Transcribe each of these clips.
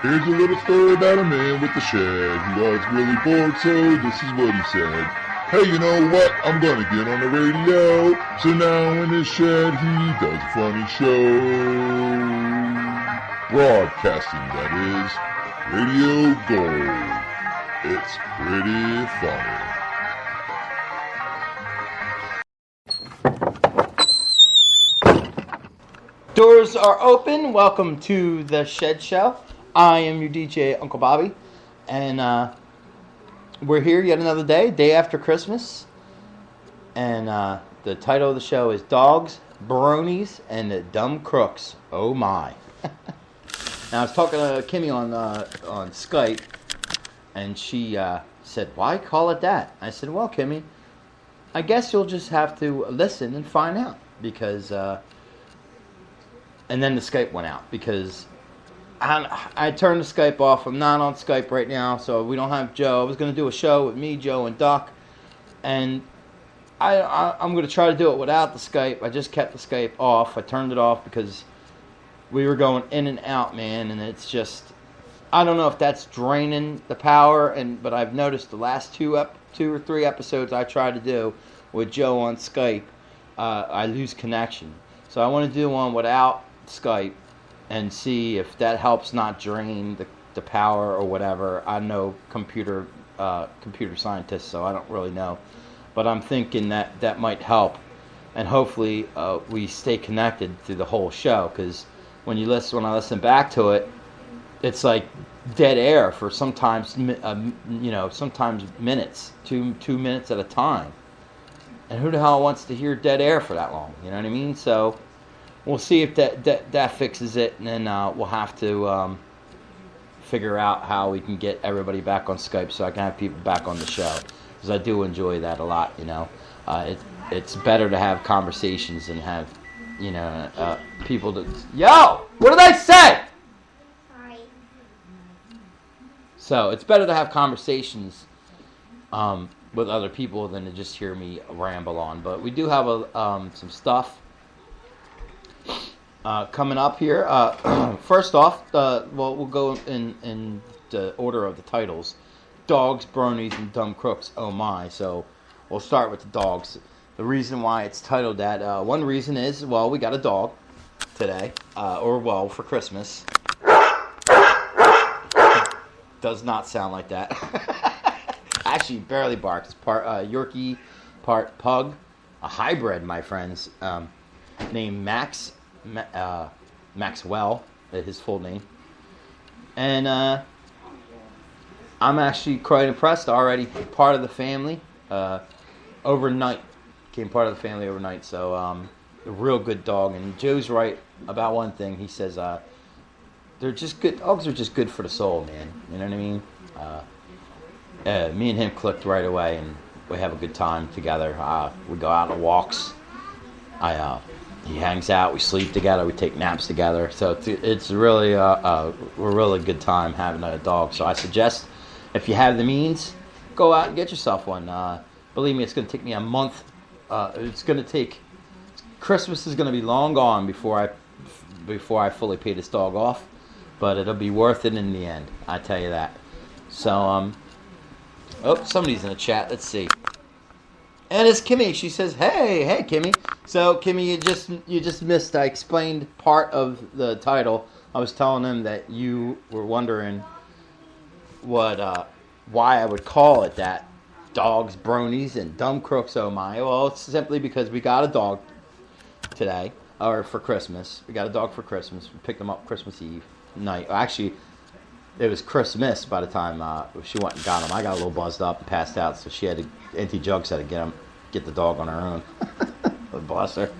Here's a little story about a man with a shed. He was really bored, so this is what he said. Hey, you know what? I'm gonna get on the radio. So now in his shed he does a funny show. Broadcasting, that is. Radio Gold. It's pretty funny. Doors are open. Welcome to the Shed Show. I am your DJ, Uncle Bobby, and we're here yet another day after Christmas, and the title of the show is Dogs, Bronies, and the Dumb Crooks. Oh my. Now I was talking to Kimmy on Skype, and she said, why call it that? I said, well, Kimmy, I guess you'll just have to listen and find out, because and then the Skype went out, because I turned the Skype off. I'm not on Skype right now, so we don't have Joe. I was going to do a show with me, Joe, and Duck, and I'm going to try to do it without the Skype. I just kept the Skype off. I turned it off because we were going in and out, man, and it's just, I don't know if that's draining the power, but I've noticed the last two or three episodes I tried to do with Joe on Skype, I lose connection. So I want to do one without Skype and see if that helps not drain the power or whatever. I'm no computer scientist, so I don't really know. But I'm thinking that might help. And hopefully we stay connected through the whole show, because when I listen back to it, it's like dead air for sometimes minutes, two minutes at a time. And who the hell wants to hear dead air for that long? You know what I mean? So we'll see if that fixes it, and then we'll have to figure out how we can get everybody back on Skype so I can have people back on the show, because I do enjoy that a lot. You know, it's better to have conversations and have people to. Yo, what did I say? Sorry. So it's better to have conversations with other people than to just hear me ramble on. But we do have some stuff coming up here. First off, we'll go in the order of the titles. Dogs, Bronies, and Dumb Crooks. Oh my. So we'll start with the dogs. The reason why it's titled that, one reason is, well, we got a dog today, for Christmas. Does not sound like that. Actually, barely barks. Part Yorkie, part Pug. A hybrid, my friends, named Max. Maxwell, his full name. And I'm actually quite impressed. Already part of the family overnight. Became part of the family overnight. So a real good dog. And Joe's right about one thing. He says they're just good. Dogs are just good for the soul, man. You know what I mean? Me and him clicked right away, and we have a good time together. We go out on walks. He hangs out. We sleep together. We take naps together. So it's really a really good time having a dog. So I suggest, if you have the means, go out and get yourself one. Believe me, it's going to take me a month. Christmas is going to be long gone before I fully pay this dog off. But it'll be worth it in the end. I tell you that. So somebody's in the chat. Let's see. And it's Kimmy. She says, "Hey, Kimmy." So, Kimmy, you just missed. I explained part of the title. I was telling them that you were wondering why I would call it that. Dogs, Bronies, and Dumb Crooks. Oh my! Well, it's simply because we got a dog today, or for Christmas. We got a dog for Christmas. We picked him up Christmas Eve night. Actually, it was Christmas by the time she went and got him. I got a little buzzed up and passed out, so Auntie Jugs had to get the dog on her own. Bless her.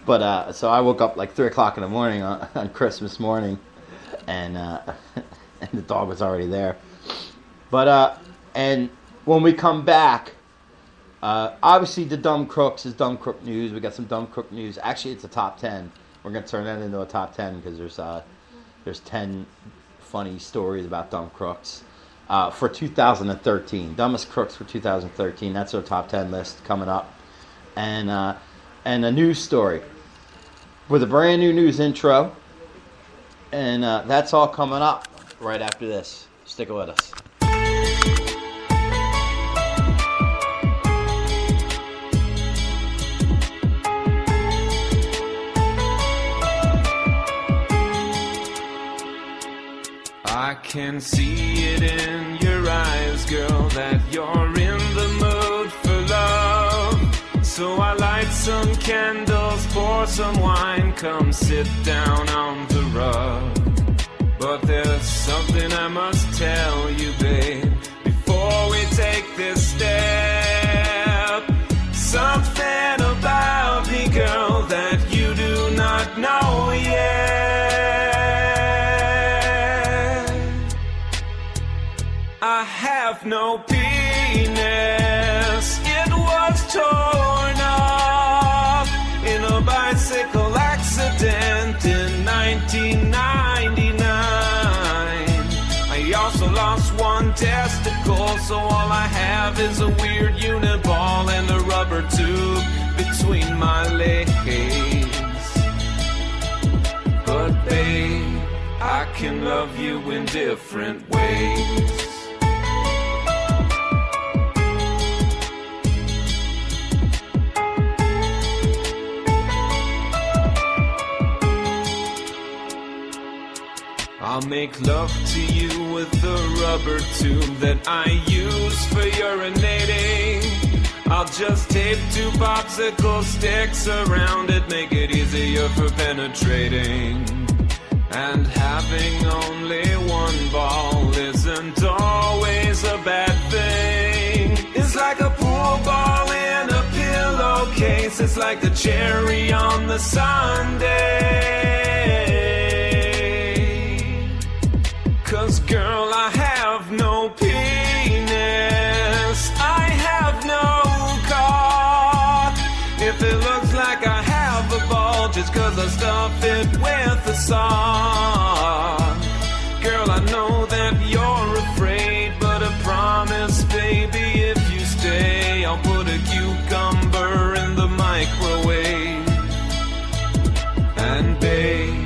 But so I woke up like 3 o'clock in the morning on Christmas morning, and the dog was already there. But and when we come back, obviously the Dumb Crooks is Dumb Crook News. We got some Dumb Crook News. Actually, it's a top 10. We're going to turn that into a top 10 because there's 10 funny stories about dumb crooks for 2013. Dumbest crooks for 2013. That's our top 10 list coming up. And a news story with a brand new news intro. And that's all coming up right after this. Stick with us. I can see it in your eyes, girl, that you're in the mood for love. So I light some candles, pour some wine, come sit down on the rug. But there's something I must tell you, babe, before we take this step. Something about me, girl, that you do not know yet. I have no penis. It was torn off in a bicycle accident in 1999. I also lost one testicle, so all I have is a weird uniball and a rubber tube between my legs. But babe, I can love you in different ways. I'll make love to you with the rubber tube that I use for urinating. I'll just tape 2 popsicle sticks around it, make it easier for penetrating. And having only one ball isn't always a bad thing. It's like a pool ball in a pillowcase. It's like the cherry on the sundae. 'Cause girl, I have no penis, I have no cock. If it looks like I have a ball, just 'cause I stuff it with a sock. Girl, I know that you're afraid, but I promise, baby, if you stay, I'll put a cucumber in the microwave. And babe,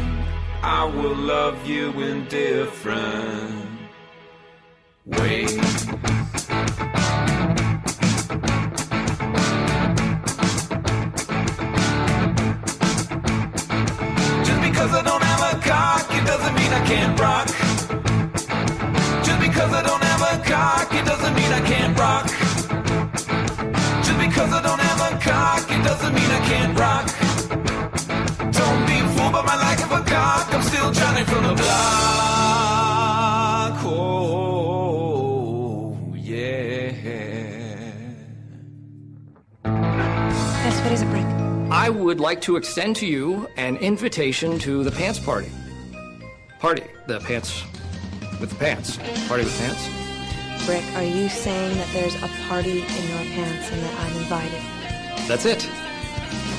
I will love you in different ways. Just because I don't have a cock, it doesn't mean I can't rock. Just because I don't have a cock, it doesn't mean I can't rock. Just because I don't have a cock, it doesn't mean I can't rock. Don't be fooled by my lack of a cock, I'm still Johnny from the block. Oh, yeah. Yes, what is it, Brick? I would like to extend to you an invitation to the pants party. The pants with the pants. Party with pants. Brick, are you saying that there's a party in your pants and that I'm invited? That's it.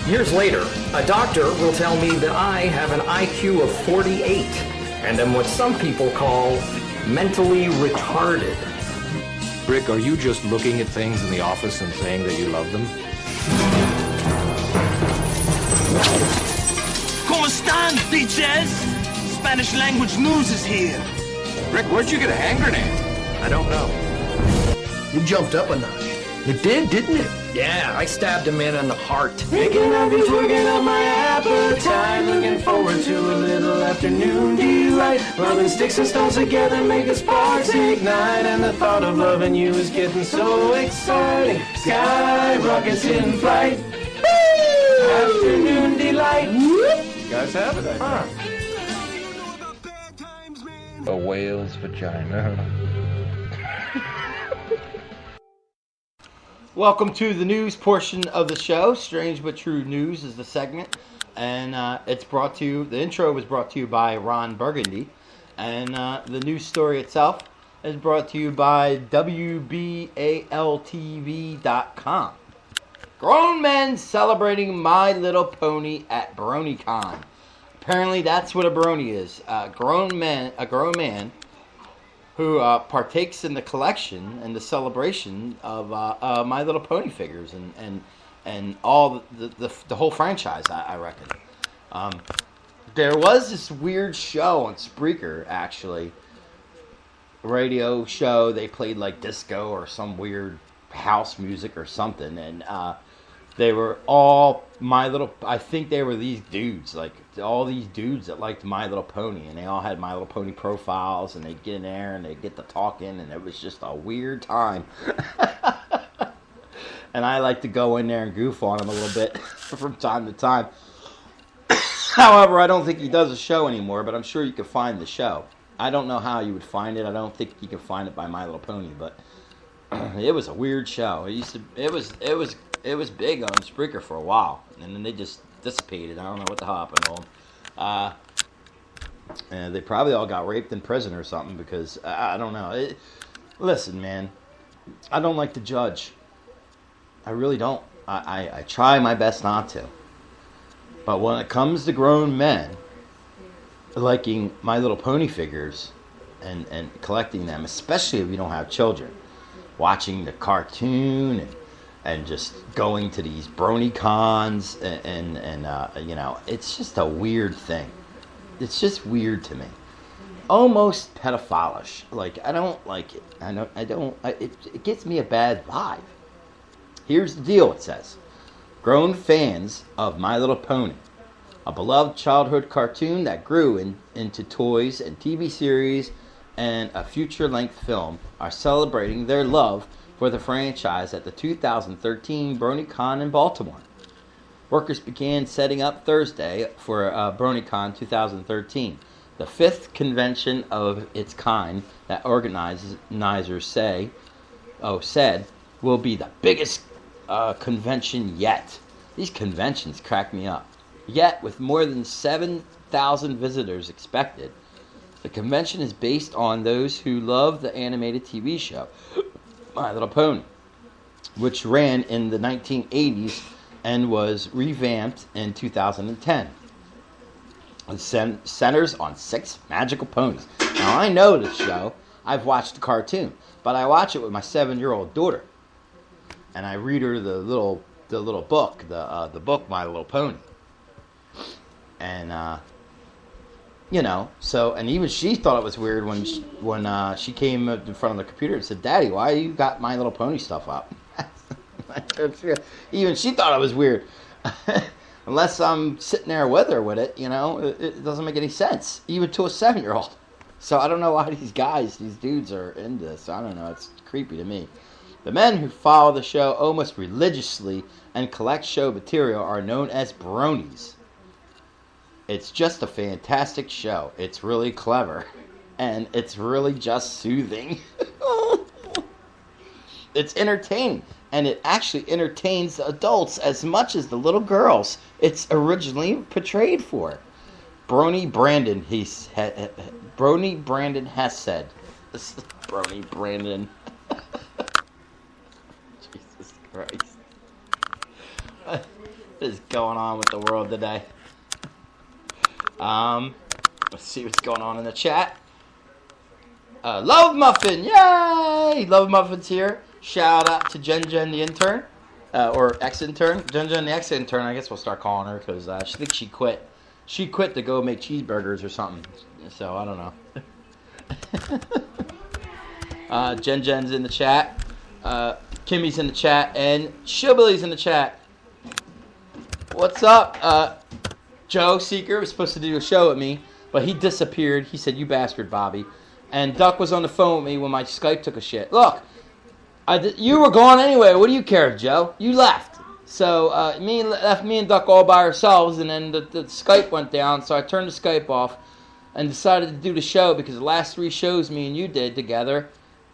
Years later, a doctor will tell me that I have an IQ of 48 and am what some people call mentally retarded. Rick, are you just looking at things in the office and saying that you love them? ¿Cómo están, bitches? Spanish language news is here. Rick, where'd you get a hand grenade? I don't know. You jumped up a notch. It did, didn't it? Yeah, I stabbed a man in the heart. Thinking of you, twigging up my appetite. Looking forward to a little afternoon delight. Rubbing sticks and stones together, make the sparks ignite. And the thought of loving you is getting so exciting. Sky rockets in flight. Woo! Afternoon delight. You guys have it, I Huh. A whale's vagina. Welcome to the news portion of the show. Strange but True News is the segment. And it's brought to you, the intro was brought to you by Ron Burgundy. And the news story itself is brought to you by WBALTV.com. Grown men celebrating My Little Pony at BronyCon. Apparently that's what a brony is. A grown man who partakes in the collection and the celebration of My Little Pony figures and all the whole franchise, I reckon. There was this weird show on Spreaker, actually. Radio show. They played like disco or some weird house music or something. And they were all I think they were these dudes. Like all these dudes that liked My Little Pony. And they all had My Little Pony profiles. And they'd get in there and they'd get to talking. And it was just a weird time. And I like to go in there and goof on him a little bit from time to time. However, I don't think he does a show anymore, but I'm sure you could find the show. I don't know how you would find it. I don't think you can find it by My Little Pony, but it was a weird show. It was big on Spreaker for a while, and then they just dissipated. I don't know what the hell happened to them. And they probably all got raped in prison or something because I don't know. Listen, man, I don't like to judge. I really don't. I try my best not to. But when it comes to grown men liking My Little Pony figures and collecting them, especially if you don't have children, watching the cartoon and just going to these Brony cons and you know, it's just a weird thing. It's just weird to me. Almost pedophilish. Like, I don't like it. It gives me a bad vibe. Here's the deal, it says. Grown fans of My Little Pony, a beloved childhood cartoon that grew into toys and TV series and a feature-length film, are celebrating their love for the franchise at the 2013 BronyCon in Baltimore. Workers began setting up Thursday for BronyCon 2013, the fifth convention of its kind that organizers said will be the biggest convention yet. These conventions crack me up. Yet, with more than 7,000 visitors expected, the convention is based on those who love the animated TV show, My Little Pony, which ran in the 1980s and was revamped in 2010. It centers on 6 magical ponies. Now, I know this show. I've watched the cartoon, but I watch it with my 7-year-old daughter. And I read her the little book, the book My Little Pony, and you know, so, and even she thought it was weird when she came in front of the computer and said, "Daddy, why you got My Little Pony stuff up?" Even she thought it was weird. Unless I'm sitting there with her with it, you know, it doesn't make any sense, even to a 7-year-old. So I don't know why these dudes are into this. I don't know. It's creepy to me. The men who follow the show almost religiously and collect show material are known as Bronies. It's just a fantastic show. It's really clever. And it's really just soothing. It's entertaining. And it actually entertains the adults as much as the little girls it's originally portrayed for. Brony Brandon has said. This is Brony Brandon. Jesus Christ. What is going on with the world today? Let's see what's going on in the chat. Love Muffin, yay! Love Muffin's here. Shout out to Jen the intern, or ex-intern. Jen the ex-intern, I guess we'll start calling her, because she thinks she quit. She quit to go make cheeseburgers or something, so I don't know. Jen's in the chat. Kimmy's in the chat, and Shillbilly's in the chat. What's up? Joe Seeker was supposed to do a show with me, but he disappeared. He said, "You bastard, Bobby." And Duck was on the phone with me when my Skype took a shit. Look, you were gone anyway. What do you care, Joe? You left. So left me and Duck all by ourselves, and then the Skype went down, so I turned the Skype off and decided to do the show because the last 3 shows me and you did together,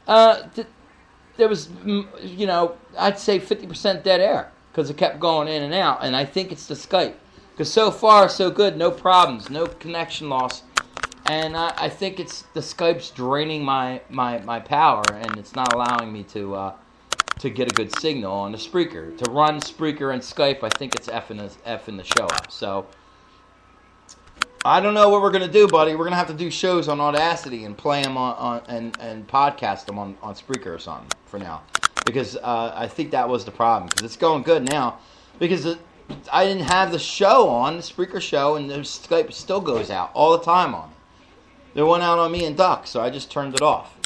there was, you know, I'd say 50% dead air because it kept going in and out, and I think it's the Skype. Because so far, so good, no problems, no connection loss. And I think it's the Skype's draining my power, and it's not allowing me to get a good signal on the Spreaker. To run Spreaker and Skype, I think it's effing the show up. So, I don't know what we're going to do, buddy. We're going to have to do shows on Audacity and play them and podcast them on Spreaker or something for now. Because I think that was the problem. Because it's going good now. Because I didn't have the show on, the Spreaker show, and the Skype still goes out all the time on it. They went out on me and Duck, so I just turned it off.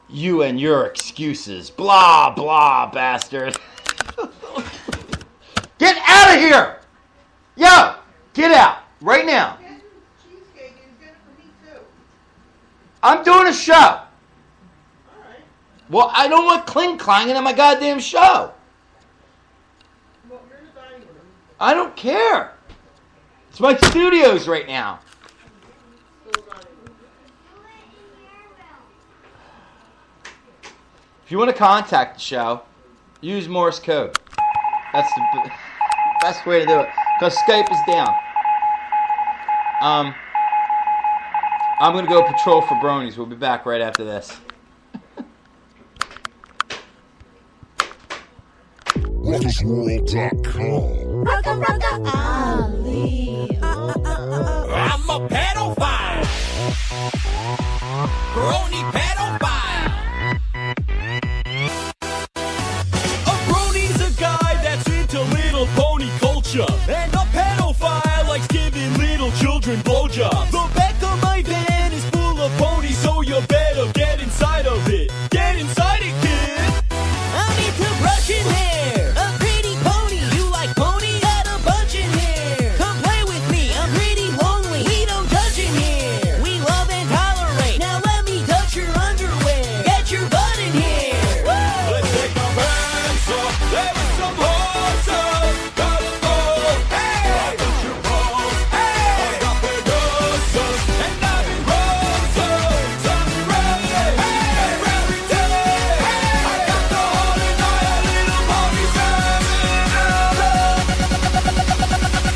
You and your excuses. Blah, blah, bastard. Get out of here! Yo! Get out! Right now. I'm doing a show. Well, I don't want cling clanging on my goddamn show. I don't care. It's my studios right now. If you want to contact the show, use Morse code. That's the best way to do it. Because Skype is down. I'm going to go patrol for Bronies. We'll be back right after this. RuckusWorld.com. Ali. I'm a pedophile. Brony pedophile. A brony's a guy that's into little pony culture. And a pedophile likes giving little children blowjobs. The back of my van is full of ponies, so you better get inside of it. Get inside it, kid. I'm into brushing hair. A pretty pony. You like pony? Got a bunch in here. Come play with me. I'm pretty lonely. We don't touch in here. We love and tolerate. Now let me touch your underwear. Get your butt in here. Woo! Let's take our pants off. There is some horses. Gotta go. Hey! I got your balls. Hey! I got Pegasus. And I'm in roses. I'm ready. Hey! Every day. Hey! I got the whole entire little pony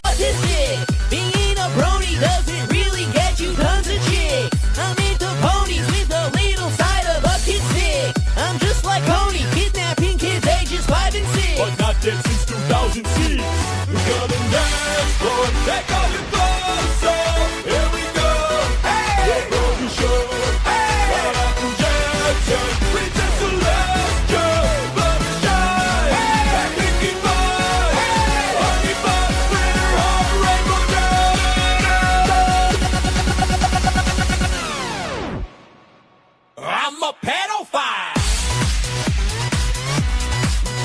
autistic. Being a brony doesn't really get you tons of chicks. I'm into ponies with a little side of a kid stick. I'm just like Coney, kidnapping kids ages 5 and 6. But not dead since 2006. We got a dance floor. Take all your clothes off. Here we go. Hey! The brony show. Hey! Michael Jackson. Princess Celestia. Fluttershy. Hey! Pinkie Pie. Hey! Honey Bun. Glitter Heart. Rainbow Dawn. I'm a pedophile.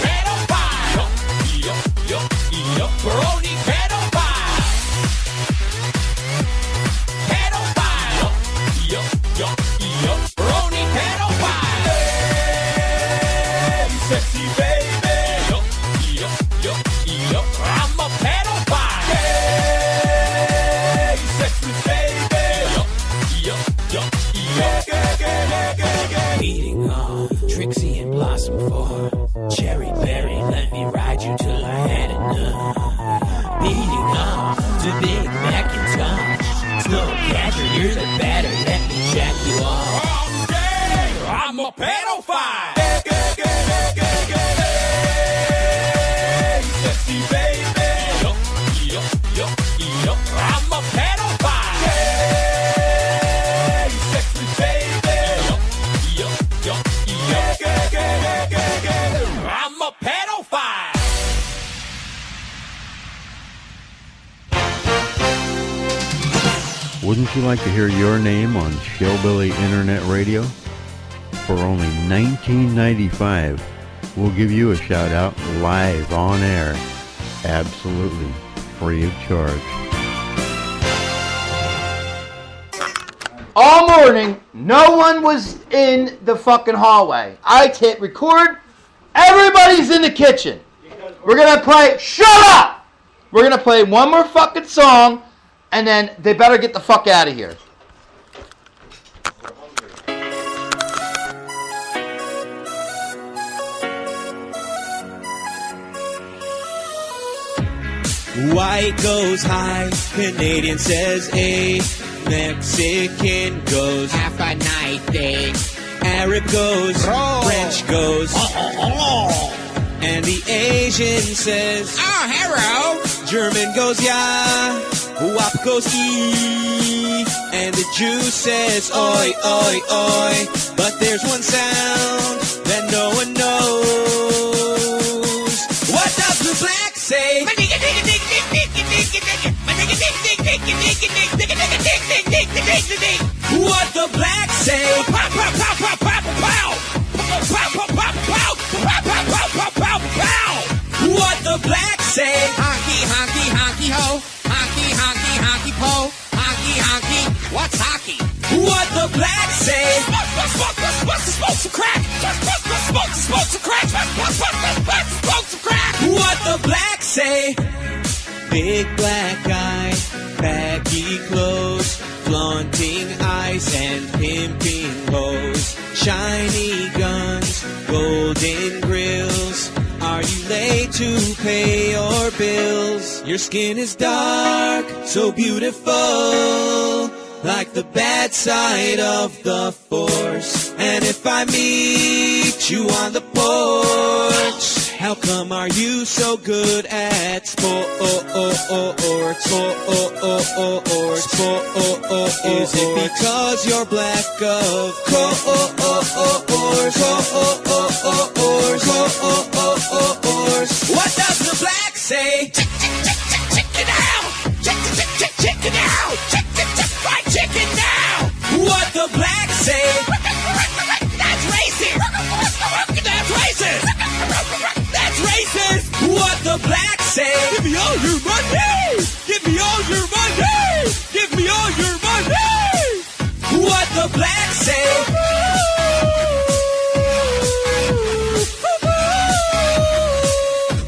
Pedophile. Yo. Brony pedophile. Pedophile. Yo. Brony pedophile. Hey, sexy baby. Yo. I'm a pedophile. Hey, sexy baby. Yo. Eating on Trixie and Blossom 4. Cherry berry, let me ride you till I had enough. Beating on to Big Macintosh. Snowcatcher, you're the batter, let me jack you off. I'm a pedophile. Hey, sexy baby. Yo. I'm a pedophile. Hey, sexy baby. Yo. I'm a pedophile. Wouldn't you like to hear your name on Shellbilly Internet Radio? For only $19.95, we'll give you a shout out live on air, absolutely free of charge. All morning, no one was in the fucking hallway. I hit record. Everybody's in the kitchen. We're going to play... Shut up! We're going to play one more fucking song, and then they better get the fuck out of here. White goes high, Canadian says A, Mexican goes half a night day, Arab goes, French goes, and the Asian says, oh, hello. German goes yeah, Wap goes E, and the Jew says oi, oi, oi. But there's one sound that no one knows. What the say? What the black say? Pow, pow, pow, pow, pow, pow. Pow, pow, pow, pow, pow, pow, pow, pow, pow. What the black say? Honky, honky, honky ho. Honky, honky, honky po. Honky, honky. What's hockey? What the black say? Smoke some crack. Smoke some crack. Smoke some crack. What the black say? Big black eye, baggy clothes, flaunting ice and pimping hoes, shiny guns, golden grills. Are you late to pay your bills? Your skin is dark, so beautiful, like the bad side of the force. And if I meet you on the porch, how come are you so good at sports? Is it because you're black, of course? What does the black say? Chicken out! Chicken out! Fried chicken now! What the black say? That's racist! That's racist! That's racist! What the black say? Give me all your money! Give me all your money! Give me all your money! What the black say?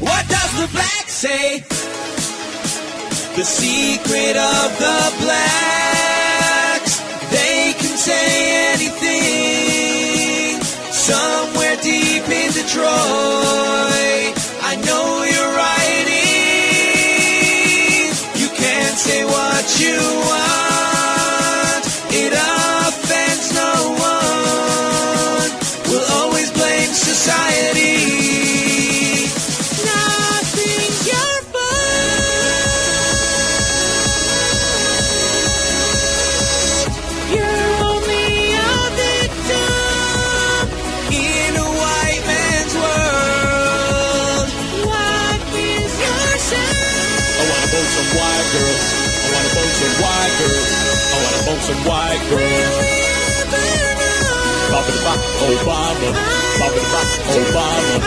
What does the black say? The secret of the blacks, they can say anything. Somewhere deep in Detroit, I know you're writing. You can't say what you want, it offends no one. We'll always blame society. Nothing's your fault. You're only a victim in a white man's world. What is your sense? I wanna bone some white girls. I wanna bone some white girls. I wanna bone some white girls. Bop it bop, Obama. Bop it bop, Obama.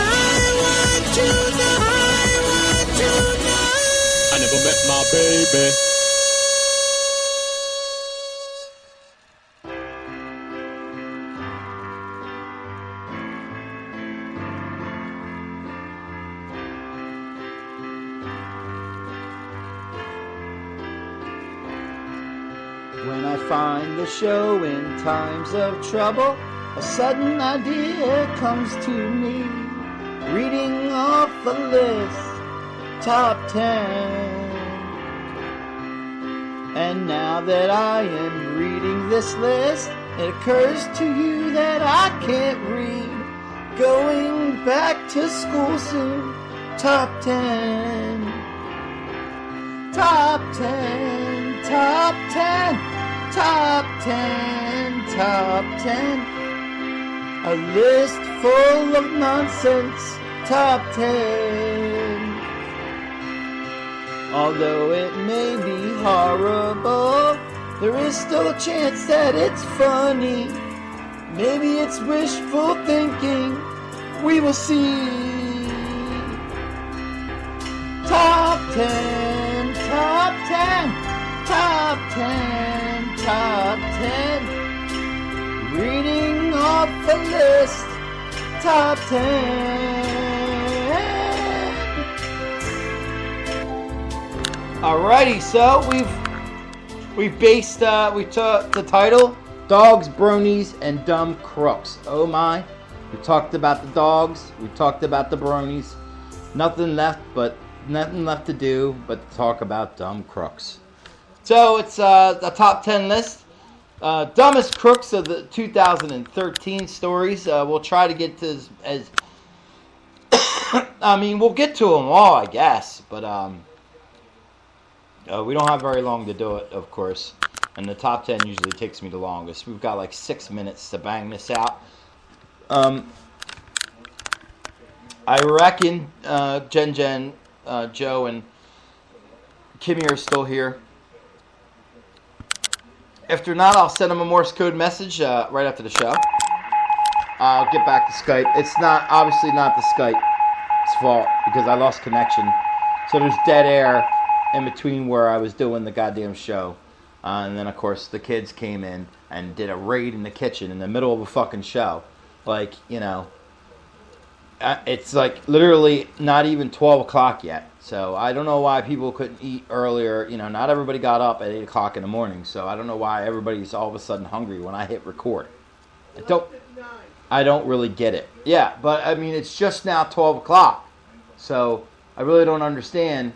I never met my baby. When I find the show in times of trouble, a sudden idea comes to me. Reading off a list, top 10. And now that I am reading this list, it occurs to you that I can't read. Going back to school soon, top 10. Top 10, top 10, top 10, top 10. A list full of nonsense, top 10. Although it may be horrible, there is still a chance that it's funny. Maybe it's wishful thinking, we will see. Top 10, top 10, top 10, top 10. Reading off a list, top 10. Alrighty, so we've based we took the title Dogs, Bronies, and Dumb Crooks. Oh my. We talked about the dogs, we talked about the bronies. Nothing left to do but talk about dumb crooks. So it's the top 10 list. Dumbest crooks of the 2013 stories. We'll try to get to as I mean, we'll get to them all, I guess, but we don't have very long to do it, of course, and the top 10 usually takes me the longest. We've got like 6 minutes to bang this out. I reckon Jen Joe and Kimmy are still here. If they're not, I'll send them a Morse code message right after the show. I'll get back to Skype. It's obviously not the Skype's fault because I lost connection. So there's dead air in between where I was doing the goddamn show. And then, of course, the kids came in and did a raid in the kitchen in the middle of a fucking show. Like, it's like literally not even 12 o'clock yet. So I don't know why people couldn't eat earlier. Not everybody got up at 8 o'clock in the morning. So I don't know why everybody's all of a sudden hungry when I hit record. I don't really get it. Yeah, but I mean, it's just now 12 o'clock. So I really don't understand.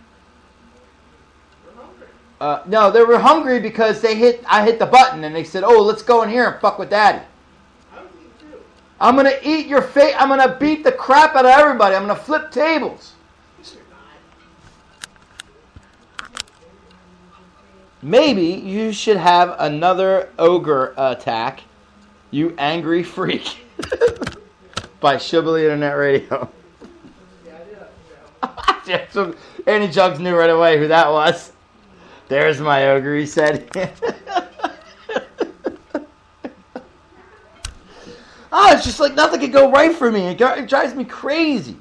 No, they were hungry because I hit the button and they said, "Oh, let's go in here and fuck with Daddy." I'm gonna eat your face. I'm gonna beat the crap out of everybody. I'm gonna flip tables. Maybe you should have another ogre attack, you angry freak. By Shibboleth Internet Radio. Yeah, so Andy Jugs knew right away who that was. There's my ogre, he said. It's just like nothing could go right for me. It drives me crazy.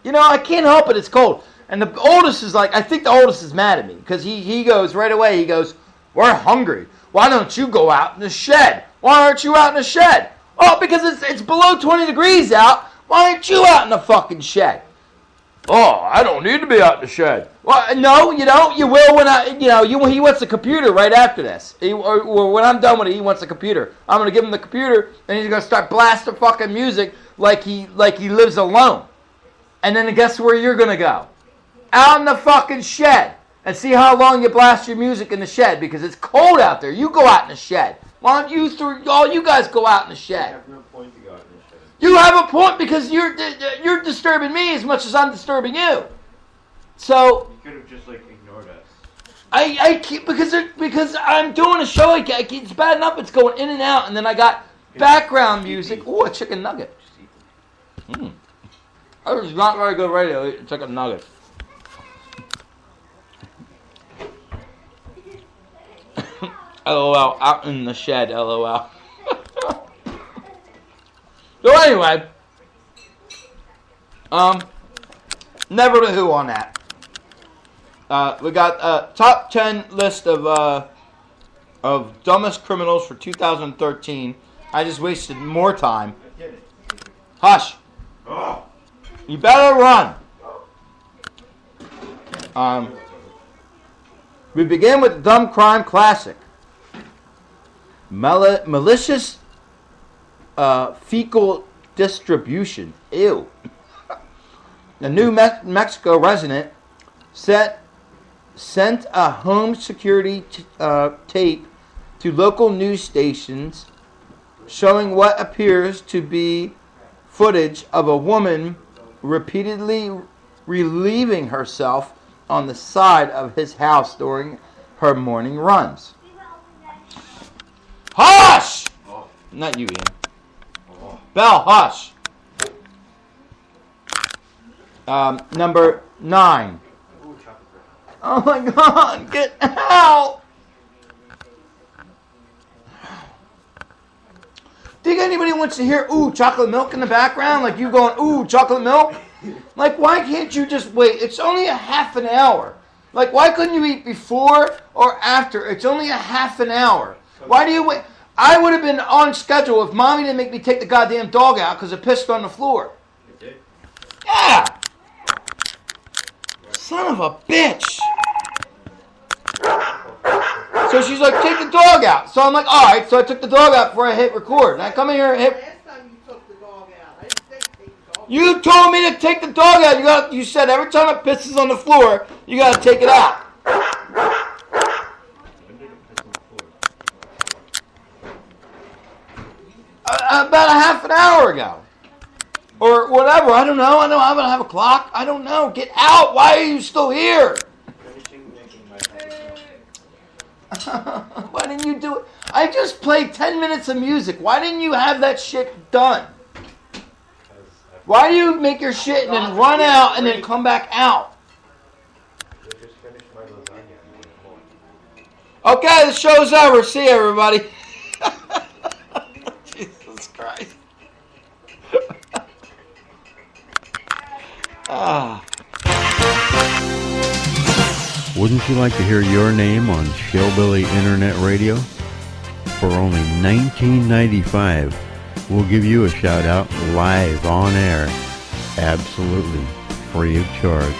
I can't help it. It's cold. And the oldest is like, I think the oldest is mad at me. Because he goes right away, he goes, "We're hungry. Why don't you go out in the shed? Why aren't you out in the shed?" "Oh, because it's below 20 degrees out. Why aren't you out in the fucking shed?" "Oh, I don't need to be out in the shed." "Well, no, you don't. You will when he wants a computer right after this. Or when I'm done with it, he wants a computer. I'm going to give him the computer, and he's going to start blasting fucking music like he lives alone. And then guess where you're going to go? Out in the fucking shed. And see how long you blast your music in the shed, because it's cold out there. You go out in the shed. Why don't all you guys go out in the shed? I have no point to go out in the shed. You have a point because you're disturbing me as much as I'm disturbing you. So You could have just ignored us. I keep because I'm doing a show. It's bad enough it's going in and out, and then I got background music. Ooh, a chicken nugget. That was not very good radio. Chicken nugget. LOL, out in the shed, LOL. So anyway, never the who on that. We got a top 10 list of dumbest criminals for 2013. I just wasted more time. Hush. You better run. We begin with the dumb crime classic. Malicious fecal distribution. Ew. The New Mexico resident sent a home security tape to local news stations showing what appears to be footage of a woman repeatedly relieving herself on the side of his house during her morning runs. Hush! Not you, Ian. Bell, hush. Number 9. Oh my God, get out! Think anybody wants to hear, ooh, chocolate milk in the background? Like you going, ooh, chocolate milk? Like, why can't you just wait? It's only a half an hour. Like, why couldn't you eat before or after? It's only a half an hour. Why do you wait? I would have been on schedule if Mommy didn't make me take the goddamn dog out because it pissed on the floor. It did? Yeah! Son of a bitch! So she's like, take the dog out. So I'm like, all right. So I took the dog out before I hit record. And I come in here and hit. Last time you took the dog out, I didn't say take the dog out. You told me to take the dog out. You said every time it pisses on the floor, you got to take it out. About a half an hour ago. Or whatever. I don't know. I'm going to have a clock. I don't know. Get out. Why are you still here? Why didn't you do it? I just played 10 minutes of music. Why didn't you have that shit done? Because I Why do you make your shit and then run out and then come back out? Okay, the show's over. See you, everybody. Jesus Christ. Wouldn't you like to hear your name on Shillbilly Internet Radio? For only $19.95, we'll give you a shout out live on air, absolutely free of charge.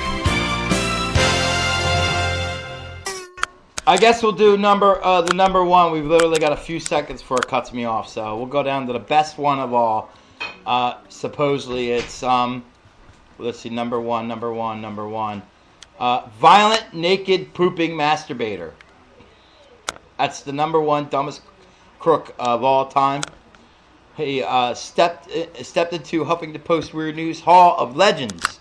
I guess we'll do the number one. We've literally got a few seconds before it cuts me off, so we'll go down to the best one of all. Supposedly it's let's see, number one. Violent naked pooping masturbator. That's the number one dumbest crook of all time. He stepped into Huffington Post Weird News Hall of Legends.